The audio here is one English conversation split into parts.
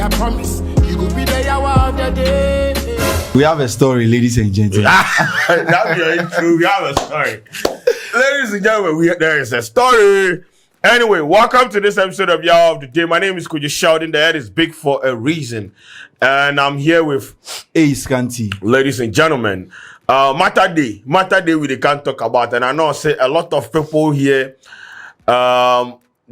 I promise you will be the hour of the day. We have a story, ladies and gentlemen. That's very true. We have a story. Ladies and gentlemen, there is a story. Anyway, welcome to this episode of Y'all of the Day. My name is Kuji Shouting. The head is big for a reason. And I'm here with Scanty. Ladies and gentlemen. Matter day we can't talk about. And I know say a lot of people here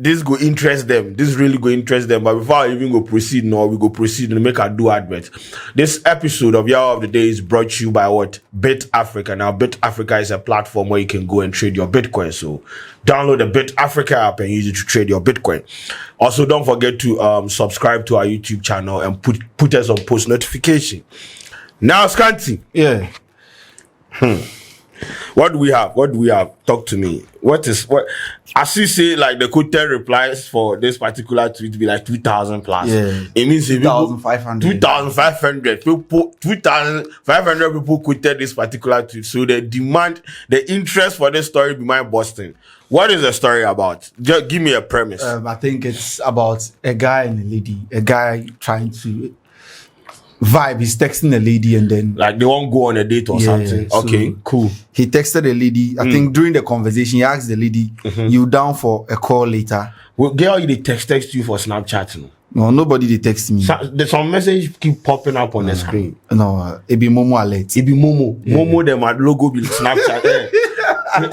this go interest them. This really go interest them. But before I even go proceed, we go proceed and make a do advert. This episode of Y'all of the Day is brought to you by what? Bit Africa. Now, Bit Africa is a platform where you can go and trade your Bitcoin. So download the Bit Africa app and use it to trade your Bitcoin. Also, don't forget to subscribe to our YouTube channel and put us on post notification. Now, Scanty. Yeah. What do we have? Talk to me. What? As you say, like the quoted replies for this particular tweet be like 2,000 plus. Yeah. It means 2,500. 2,500 people. 2,500 people quoted this particular tweet. So the interest for this story behind Boston. What is the story about? Just give me a premise. I think it's about a guy and a lady. A guy trying to vibe. He's texting a lady and then like they won't go on a date or something. Okay, cool. He texted a lady. I think during the conversation, he asked the lady, "You down for a call later?" Well, girl, they text you for Snapchat. No, nobody they text me. There's some message keep popping up on the screen. No, it be Momo alert. It be Momo. Yeah. Momo, them at logo be Snapchat.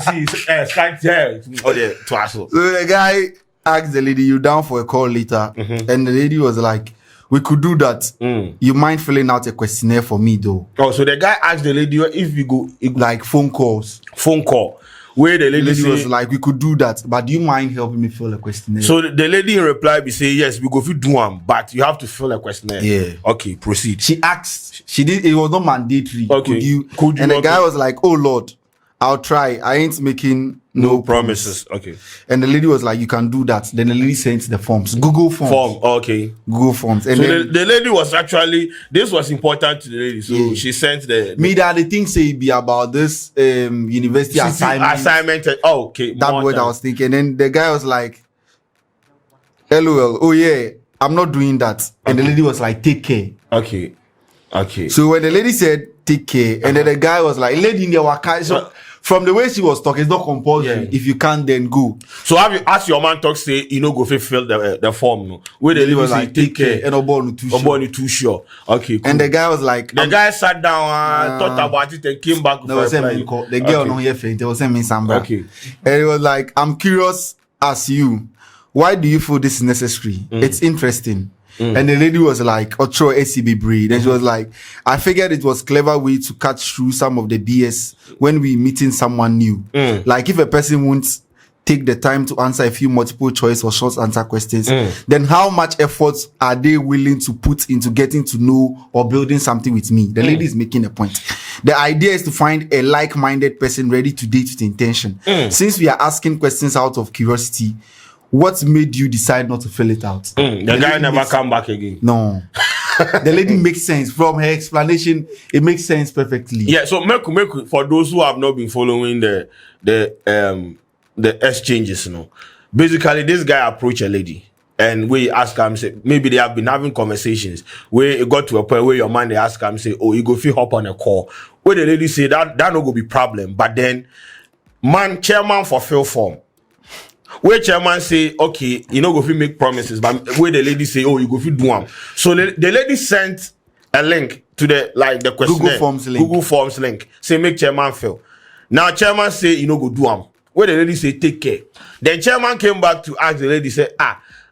See, Skype there. Oh, yeah, so the guy asked the lady, "You down for a call later?" And the lady was like, "We could do that. You mind filling out a questionnaire for me though?" Oh, so the guy asked the lady if we go like phone call. Where the lady was like, "We could do that, but do you mind helping me fill a questionnaire?" So the lady in reply be say, "Yes, we go fit do one, but you have to fill a questionnaire." Yeah. Okay, proceed. She asked. She did. It was not mandatory. Okay. Could you? And the guy was like, "Oh Lord, I'll try. I ain't making no promises." Okay. And the lady was like, "You can do that." Then the lady sent the forms. Google Forms. Okay. Google Forms. And so then the lady was actually, this was important to the lady. So she sent the thing say be about this university assignment. Okay. That's what I was thinking. And then the guy was like, "LOL. Oh yeah, I'm not doing that." And the lady was like, "Take care." Okay. So when the lady said take care, and then the guy was like, "Lady in the so from the way she was talking, it's not compulsory. Yeah. If you can't, then go." So have you asked your man talk say you know go fill the form no? Where the lady was like take care and nobody too sure. Okay, cool. And the guy was like, the guy sat down and thought about it and came back. The girl no here faint. They was saying me some. Okay, and it was like, "I'm curious as you. Why do you feel this is necessary? It's interesting." And the lady was like, "Otro SCB breed." And she was like, "I figured it was clever way to cut through some of the BS when we meeting someone new. Like if a person won't take the time to answer a few multiple choice or short answer questions, then how much effort are they willing to put into getting to know or building something with me?" The lady is making a point. The idea is to find a like-minded person ready to date with intention. Since we are asking questions out of curiosity, what made you decide not to fill it out? The guy never come back again. No. The lady makes sense. From her explanation, it makes sense perfectly. Yeah, so make for those who have not been following the exchanges, basically this guy approached a lady and we ask him, say, maybe they have been having conversations where it got to a point where your man they ask him, say, "Oh, you go feel hop on a call." Where the lady say that no go be problem, but then chairman for fill form. Where chairman say, "Okay, you know, go fit make promises," but where the lady say, "Oh, you go fit do them." So the lady sent a link to the questionnaire. Google Forms link. Say make chairman fill. Now chairman say, "You know, go do them." Where the lady say, "Take care." Then chairman came back to ask the lady, say,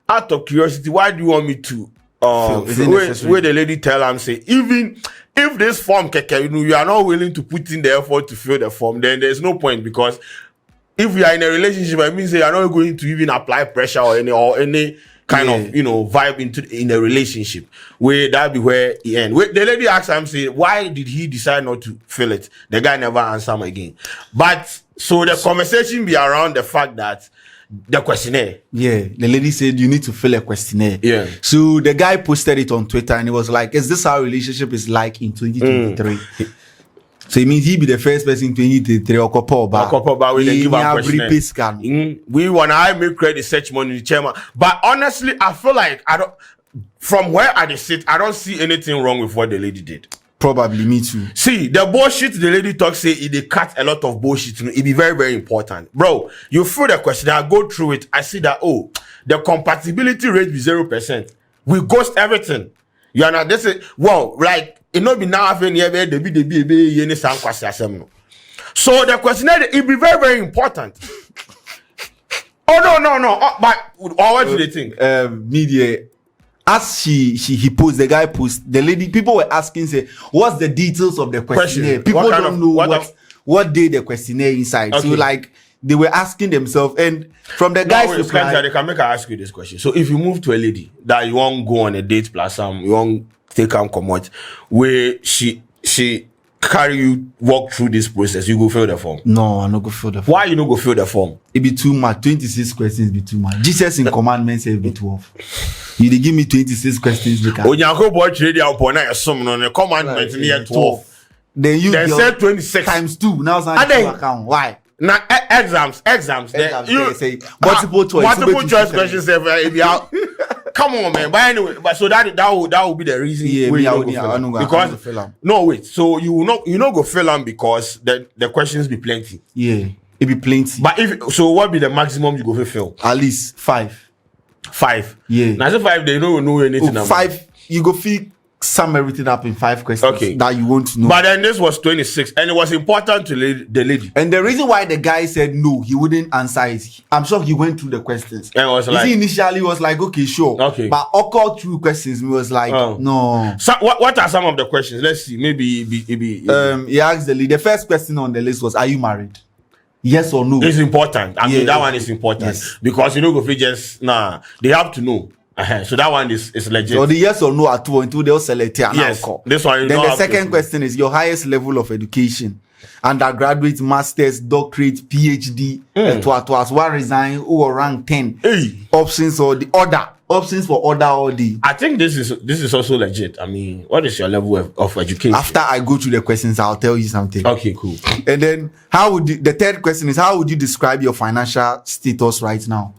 "Out of curiosity, why do you want me to where the lady tell him, say, even if this form you are not willing to put in the effort to fill the form, then there's no point, because if we are in a relationship, I mean, say you're not going to even apply pressure or any kind of vibe in a relationship where that be where he end." The lady asked him, say, "Why did he decide not to fill it?" The guy never answered him again. But so the conversation be around the fact that the questionnaire. Yeah, the lady said you need to fill a questionnaire. Yeah. So the guy posted it on Twitter and it was like, "Is this how relationship is like in 2023?" So it means he be the first person in 2023 or couple but we give a question. We want to make credit search money, the chairman. But honestly, I feel like from where I sit, I don't see anything wrong with what the lady did. Probably me too. See, the bullshit the lady talk say they cut a lot of bullshit. It be very, very important. Bro, you fill the question, I go through it, I see that the compatibility rate be 0%. We ghost everything. You are not this is like it not be now having so the questionnaire it be very, very important. No. But what do they think? Media. As he posed, the guy posed, the lady, people were asking, say, what's the details of the questionnaire? People don't know what day the questionnaire inside. Okay. So, like, they were asking themselves, and from the guys reply, they can make her ask you this question. So, if you move to a lady that you won't go on a date plus you won't take her come out, where she carry you walk through this process, you go fill the form. No, I no go fill the form. Why you no go fill the form? It be too much. 26 questions be too much. Jesus in commandments say it be 12. You dey give me 26 questions. Onyanko boy trade your upon a sum on the commandment near 12. Then you said 26 times 2. Now it's not account. Why? Now exams. You say multiple choice questions. Come on, man. But anyway, so that would be the reason. Yeah, because no wait. So you not go fill them because the questions be plenty. Yeah, it be plenty. But what be the maximum you go fill? At least 5. 5. Yeah. Now say 5 they don't know anything. 5 you go fill sum everything up in 5 questions that you want to know. But then this was 26 and it was important to the lady. And the reason why the guy said no, he wouldn't answer is I'm sure he went through the questions. And was like, initially was like, okay, sure. Okay. But all through questions, he was like, no. So what are some of the questions? Let's see. Maybe he asked the lady. The first question on the list was, are you married? Yes or no? It's important. I mean, that one is important. Yes. Because you know, go just they have to know. So that one is legit. So the yes or no at 2 until they'll select it. Yes. This one. Then the second question is your highest level of education: undergraduate, masters, doctorate, PhD. What resign or rank 10. Hey. Options or the order. Options for order or the. I think this is also legit. I mean, what is your level of education? After I go through the questions, I'll tell you something. Okay, cool. And then the third question is how would you describe your financial status right now?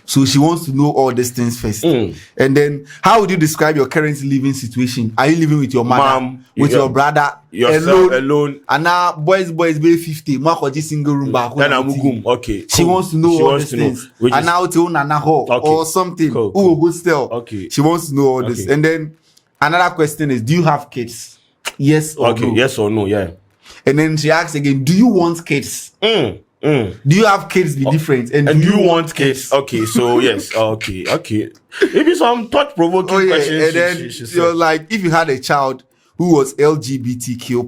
So she wants to know all these things first. And then, how would you describe your current living situation? Are you living with your mother, with your brother, alone? And now, boys, be 50. Makoji single room back. Okay. She wants to know all these things. And now, or something. Cool. Who will still? Okay. She wants to know all this. And then, another question is, do you have kids? Yes or no? Yes or no, yeah. And then she asks again, do you want kids? Do you have kids be different? And do you want kids? Okay, so yes. Okay. Maybe some thought-provoking questions. And then she was like, if you had a child who was LGBTQ+,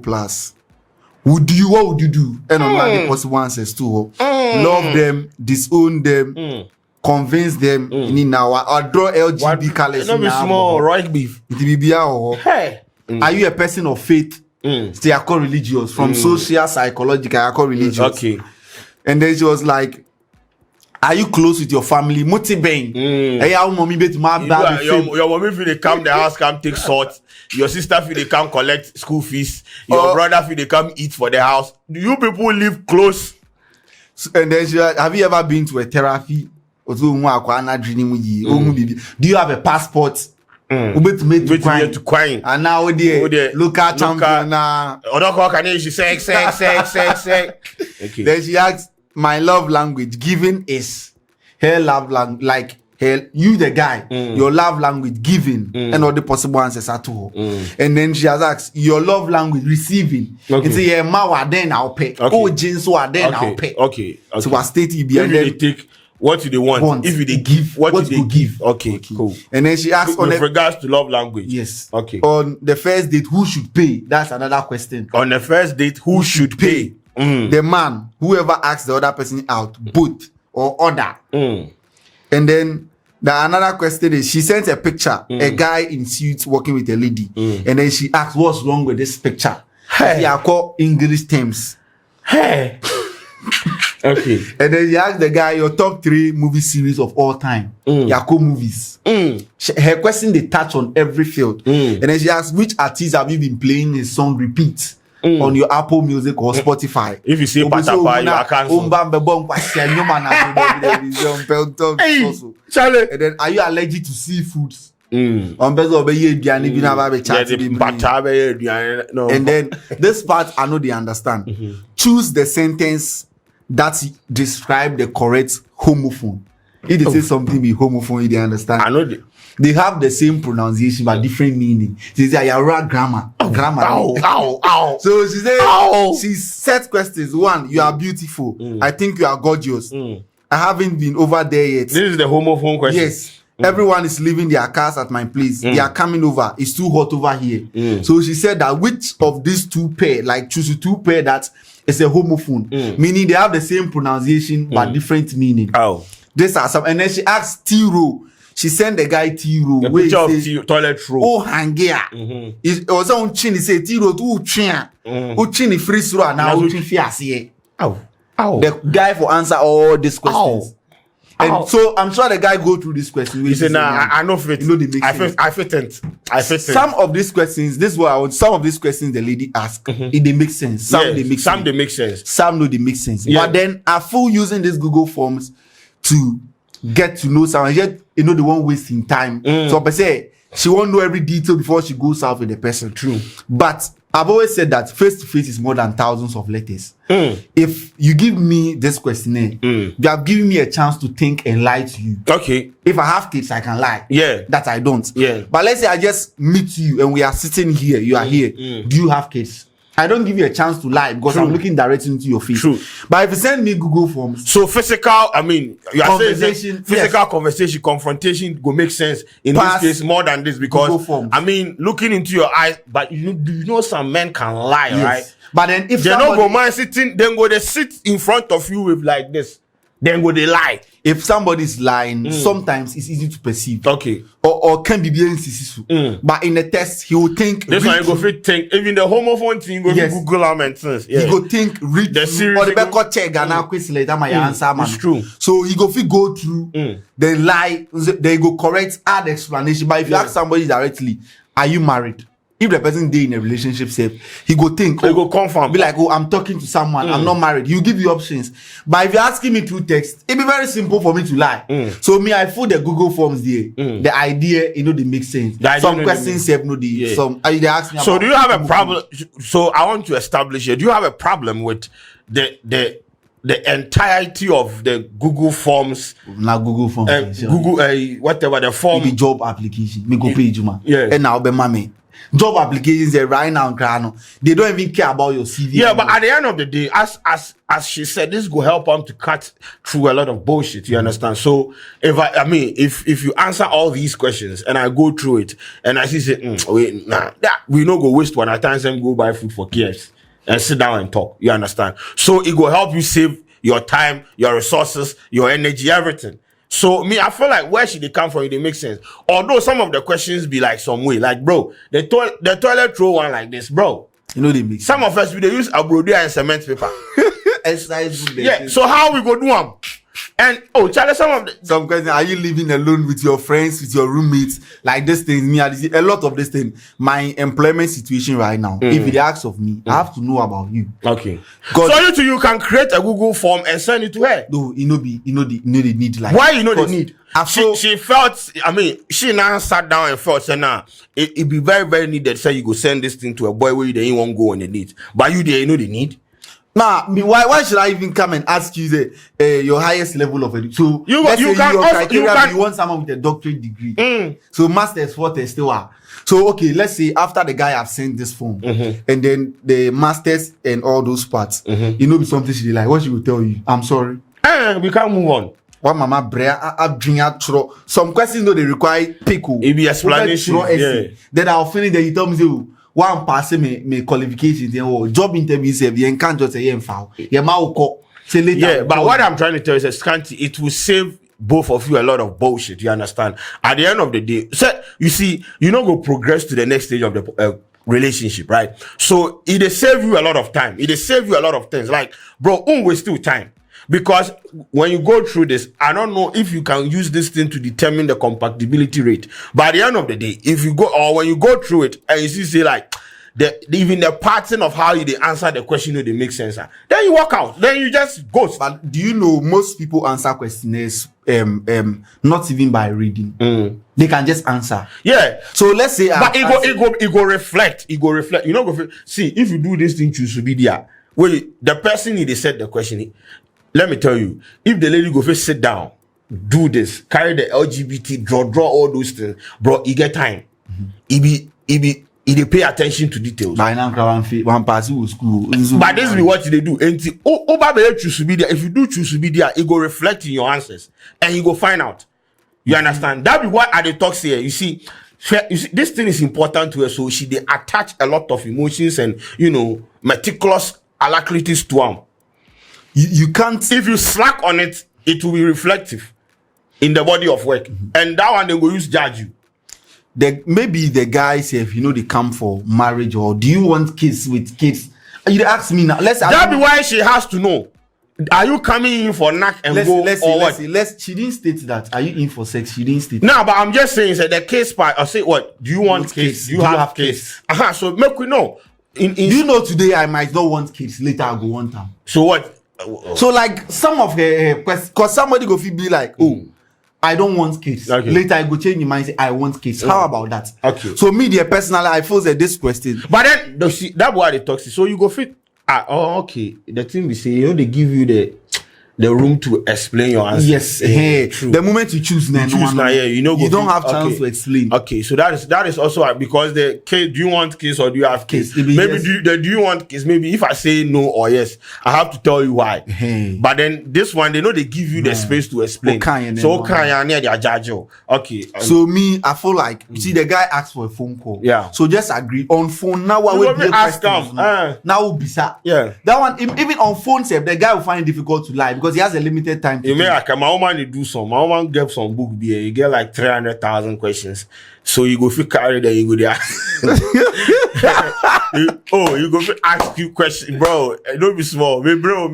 what would you do? And online the possible answers too. Love them, disown them, convince them. Or draw LGBT colors. Not be small, right beef. Hey. Are you a person of faith? Stay a religious. From social, psychological, religious. Okay. And then she was like, are you close with your family? Motibeng. Your mommy feel they come the house, come take salt. Your sister feel they come collect school fees. Your brother feel they come eat for the house. Do you people live close? And then she like, have you ever been to a therapy? Do you have a passport? To crying. And now the local champion. She say. Okay. Then she asks, my love language giving is her love language, like her, you the guy, your love language giving, and all the possible answers are to her. And then she has asked your love language receiving. It's a ma then I'll pay. Oh, jeans then I'll pay. Okay. So what state you be and then take what do they want? If they give, what do they give? Okay, cool. And then she asks with regards to love language. Yes. Okay. On the first date, who should pay? That's another question. On the first date, who should pay? The man, whoever asks the other person out, both or other. And then another question is she sent a picture, a guy in suits working with a lady, and then she asks, "What's wrong with this picture?" They are called English terms. Hey. Okay. And then she asked the guy, "Your top 3 movie series of all time." Yako movies. Her question they touch on every field. And then she asked, "Which artist have you been playing his song repeat?" on your Apple Music or Spotify. If you say patapa, you are cancelled. Hey, Charlie. And then, are you allergic to seafoods? No. And then this part I know they understand. Choose the sentence that describe the correct homophone. If they say something be homophone, they understand. I know they have the same pronunciation but different meaning. They say Ayara grammar. Ow. So she said she set questions. One, you are beautiful. I think you are gorgeous. I haven't been over there yet. This is the homophone question. Yes. Everyone is leaving their cars at my place. They are coming over. It's too hot over here. So she said that which of these two pair, like choose two pair that is a homophone, meaning they have the same pronunciation but different meaning. This are some, and then she asked T-Row. She sent the guy T-Row. The picture of toilet roll. Oh, hangia. It was on chin. He said T-Row to chin. Chin free throw now. Chin fiasi. The guy for answer all these questions. And so I'm sure the guy go through this question. He said, "Nah, I know fit. You know, they make sense. I fit. Some of these questions, this is what I want. Some of these questions the lady asked, it they make sense. Some they make sense. Some no, they make sense. Yeah. But then I feel using this Google Forms to get to know someone. Yet you know the one wasting time. So I say she won't know every detail before she goes out with the person. True. But I've always said that face to face is more than thousands of letters. If you give me this questionnaire, you have given me a chance to think and lie to you. Okay. If I have kids, I can lie. Yeah. That I don't. Yeah. But let's say I just meet you and we are sitting here. You are here. Do you have kids? I don't give you a chance to lie because I'm looking directly into your face. True. But if you send me Google Forms, so physical, I mean, you are conversation, saying physical conversation, confrontation will make sense in this case more than this because I mean, looking into your eyes, but you know some men can lie, right? But then if they don't go man sitting, then go they sit in front of you with like this, then go they lie. If somebody's lying, sometimes it's easy to perceive. Okay. Or can be being but in the test, he will think. This one you go fit think. Even the homophone thing, go Google comment sense. He go think, read the series. Or the back check and now quiz later my answer man. It's true. So he go fit go through, then lie, then go correct, add explanation. But if you ask somebody directly, are you married? If the person dey in a relationship safe, he go think, he go confirm. Be like, I'm talking to someone, I'm not married. He'll give you options. But if you're asking me through text, it'll be very simple for me to lie. So me, I put the Google Forms there. The idea, they make sense. Some questions have no some they ask me. So do you have a problem? So I want to establish here. Do you have a problem with the entirety of the Google Forms? Not Google Forms. Google whatever the form. The job application. Me go page man. Yeah. And now be mommy. Job applications are right now, they don't even care about your CV. Yeah, but at the end of the day, as she said, this will help them to cut through a lot of bullshit. You understand? So if you answer all these questions and I go through it and I see we no go waste one at times and go buy food for KFC and sit down and talk. You understand? So it will help you save your time, your resources, your energy, everything. So me, I feel like where should they come from? It makes sense. Although some of the questions be like some way, like bro, the toilet roll one like this, bro. You know they make sense. Some of us they use abrodia and cement paper. Yeah. So how we go do them? And Charlie, some questions, are you living alone with your friends, with your roommates? Like this thing, me, a lot of this thing. My employment situation right now. If it asks of me, I have to know about you. Okay. So you can create a Google form and send it to her. No, the need like. Why the need? She felt. I mean, she now sat down and felt. Say now, it be very very needed. Say you go send this thing to a boy where you didn't want go on the need, but you there the need. Nah, why should I even come and ask you your highest level of education? So you want someone with a doctorate degree. So masters what they still are. So okay, let's say after the guy have sent this form, and then the masters and all those parts, be something she like. What she will tell you? I'm sorry. We can't move on. What mama brea some questions they require pickle. It be explanation. Yeah. Then I'll finish. Then you tell me say. One passing me qualifications then job interviews you can't just say foul. Yeah, but what I'm trying to tell you is Scanty, it will save both of you a lot of bullshit. You understand? At the end of the day, so you see, you not go progress to the next stage of the relationship, right? So it save you a lot of time. It save you a lot of things. Like, bro, waste still time. Because when you go through this, I don't know if you can use this thing to determine the compatibility rate. But at the end of the day, if you go or when you go through it and you see say like even the pattern of how they answer the question, they make sense. Then you walk out. Then you just ghost. But do you know most people answer questionnaires not even by reading? They can just answer. Yeah. So let's say, but it go reflect. You know, see if you do this thing, choose to be there. Wait, the person they said the question. Let me tell you, if the lady go first sit down, do this, carry the LGBT, draw all those things, bro, you get time. They pay attention to details. By now, one pass school. But this is what they do. And choose to be there. If you do choose to be there, it go reflect in your answers, and you go find out. You understand? That be what at the talks here. You see, this thing is important to her. So they attach a lot of emotions and meticulous alacrities to them. You can't. If you slack on it, it will be reflective in the body of work, and that one they will use judge you. Maybe the guys, if they come for marriage, or do you want kids with kids? You ask me now. That be why she has to know. Are you coming in for knack and what? She didn't state that. Are you in for sex? She didn't state. No, but I'm just saying that the case part. I say what? Do you want kids? Do you have kids? So make we know. Do you know today I might not want kids. Later I go want them. So what? So like some of her questions, because somebody go be like, oh, I don't want kids. Okay. Later I go change your mind, say I want kids. How about that? Okay. So me, personally, I feel that this question. But then that's why they toxic. So you go fit. Okay. The thing we say, they give you the room to explain your answer. Yes, true. The moment you choose now, you don't have chance to explain. Okay, so that is also because the case, do you want kids or do you have kids? Maybe yes. do you want kids? Maybe if I say no or yes, I have to tell you why. But then this one, they give you the space to explain. Okay. So me, I feel like you see the guy asked for a phone call. Yeah. So just agree on phone now. What will be questions? Now be sad. Yeah. That one even on phone, the guy will find it difficult to lie because he has a limited time. You may like my woman do some. My woman get some book beer. You get like 300,000 questions. So you go fit carry there. You go there. You go fit ask you questions, bro. Don't be small, me bro.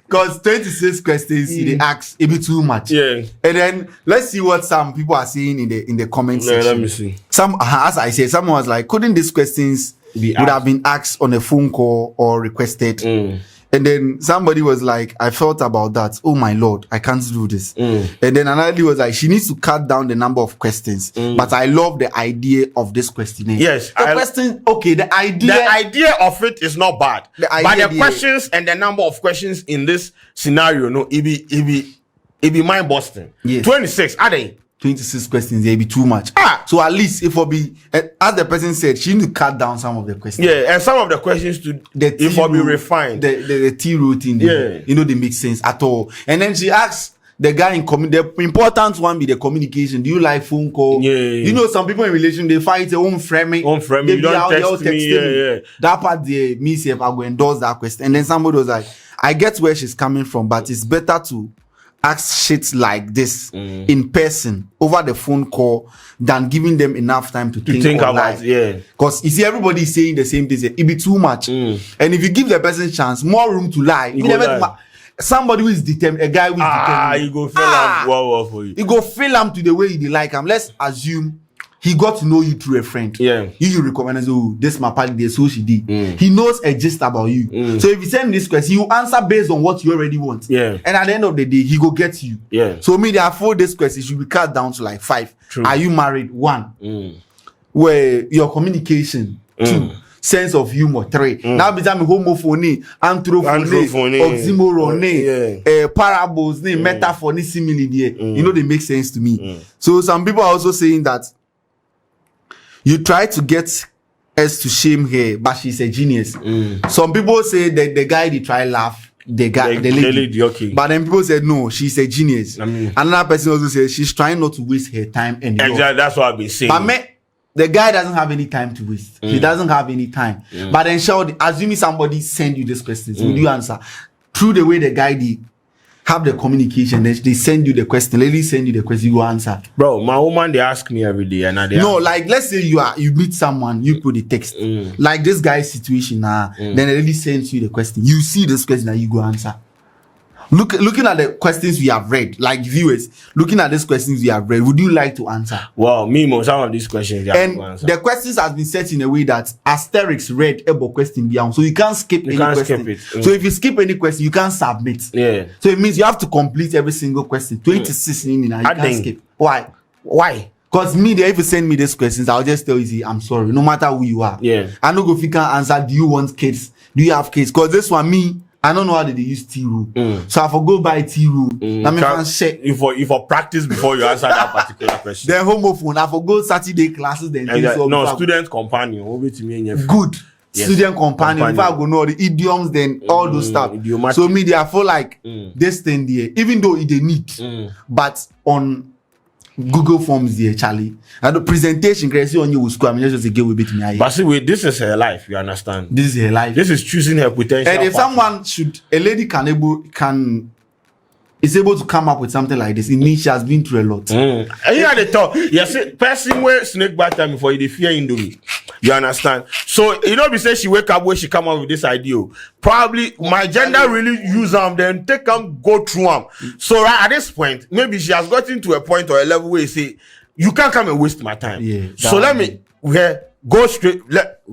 Because 26 questions they ask, it be too much. Yeah. And then let's see what some people are saying in the comment section. Let me see. Some, as I said, someone was like, couldn't these questions would have been asked on a phone call or requested? And then somebody was like, I thought about that. Oh my Lord, I can't do this. And then another was like, she needs to cut down the number of questions. But I love the idea of this questionnaire. Yes. The idea of it is not bad. But the questions and the number of questions in this scenario, it be mind busting. Yes. 26, are they? 26 questions, they be too much. So at least if it be, as the person said, she need to cut down some of the questions. Yeah, and some of the questions to be refined. The T routine, they make sense at all. And then she asks the guy in the important one be the communication. Do you like phone call? Yeah. Some people in relation they fight their own framing. You don't text me. Yeah. That part they me say if I go endorse that question. And then somebody was like, I get where she's coming from, but it's better to ask shit like this in person over the phone call than giving them enough time to think about it. Because you see, everybody is saying the same thing. It be too much. And if you give the person a chance, more room to lie. Somebody who is determined, a guy who is determined. You go fill him for you. You go fill him to the way you like him. Let's assume he got to know you through a friend. Yeah. You recommend as this my party, so she did. He knows a gist about you. So if you send this question, you answer based on what you already want. Yeah. And at the end of the day, he go get you. Yeah. So me, therefore, this question should be cut down to like 5. True. Are you married? 1. Where your communication. 2. Sense of humor. 3. Now become homophony, anthrophony, oxymoron, parables, metaphor, simile. They make sense to me. So some people are also saying that you try to get us to shame her, but she's a genius. Some people say that the guy they try laugh, the lady. Okay. But then people said no, she's a genius. Another person also says she's trying not to waste her time anymore. Exactly, that's what I've been saying. But the guy doesn't have any time to waste. He doesn't have any time. But then assuming somebody send you these questions, will you answer? Through the way the guy did have the communication, they send you the question. Lady send you the question, you go answer. Bro, my woman they ask me every day, and like let's say you meet someone, you put the text like this guy's situation then the lady sends you the question. You see this question and you go answer. Looking at the questions we have read, like viewers, looking at these questions we have read, would you like to answer? Well, some of these questions, and the questions have been set in a way that asterisks read about question beyond, so you can't skip any question. So if you skip any question, you can't submit. Yeah. So it means you have to complete every single question. 26 in you can't skip. Why? Because if you send me these questions, I'll just tell you, I'm sorry, no matter who you are. Yeah. I know if you can answer, do you want kids? Do you have kids? Because this one, I don't know how they use T rule. So I forgo by T rule. Let me check. If for practice before you answer that particular question. Then homophone. I forgo Saturday classes. Then student companion. Good. Yes. Student companion. If I go know the idioms, then all those stuff. Idiomatic. So me, I feel like this thing there, even though it they need, but on Google Forms there, Charlie. And the presentation, crazy on you with school. I mean, just a give a bit me. But see, this is her life. You understand? This is her life. This is choosing her potential. And if someone a lady is able to come up with something like this, it means she has been through a lot. And you had the talk. Yes, person where snake bite time before you fear Indomie. You understand? So be say she wake up where she come up with this idea. Probably my gender really use them, then take them go through them. So right at this point, maybe she has gotten to a point or a level where you say, you can't come and waste my time. Yeah. So let me go straight.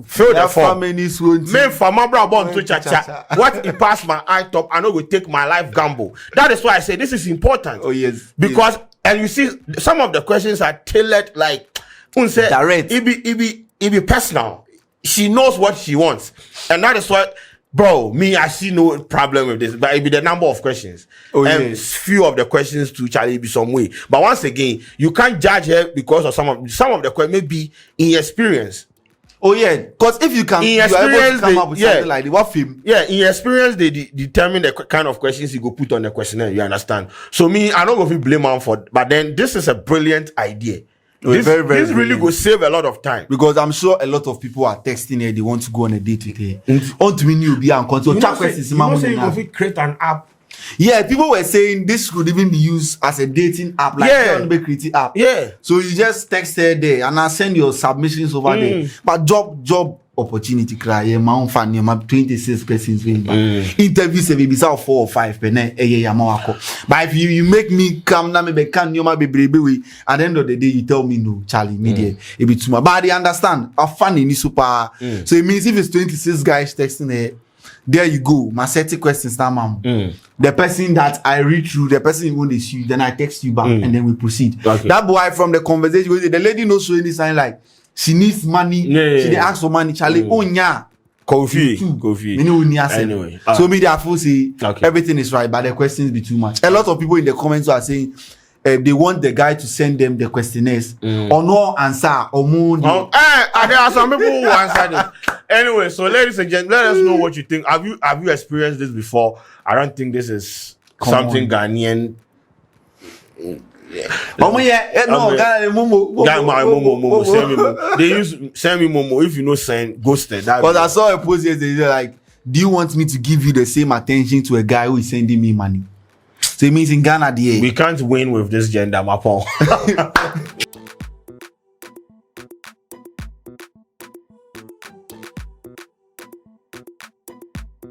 Fill the form. Me for my brother to cha. What it passed my eye top, I know will take my life gamble. That is why I say this is important. Oh yes. Because and you see some of the questions are tailored like direct. It be personal. She knows what she wants, and that is what. Bro, I see no problem with this, but it be the number of questions. Few of the questions to Charlie be some way. But once again, you can't judge her because of some of the questions, maybe in experience. Oh yeah, because if you can, you are able to come up with something like what film? Yeah, in experience they determine the kind of questions you go put on the questionnaire. You understand? So I don't go to blame her for, but then this is a brilliant idea. This really will save a lot of time. Because I'm sure a lot of people are texting her, they want to go on a date with her. On to me, you'll be on control. You create an app. Yeah, people were saying this could even be used as a dating app, like creative app. Yeah. So you just text her there and I send your submissions over there. But job opportunity cry, my fan, my 26 questions. Interviews maybe 4 or 5 but if you make me come now, maybe can you be baby at the end of the day you tell me no, Charlie, media it be too much. But I understand a fan in super. So it means if it's 26 guys texting her, there you go. My 30 questions now, the person that I read through, the person who won't issue, then I text you back and then we proceed. Okay. That boy from the conversation, the lady knows so any sign like she needs money. She they ask for money. Charlie, Kofi. Anyway, so me therefore say everything is right, but the questions be too much. A lot of people in the comments are saying they want the guy to send them the questionnaires or no answer or more. There are some people who answer this. Anyway, so ladies and gentlemen, let us know what you think. Have you experienced this before? I don't think this is something Ghanaian. They use send me momo. If you know send ghosted. But I saw a post yesterday like, do you want me to give you the same attention to a guy who is sending me money? So it means in Ghana, we can't win with this gender mapon.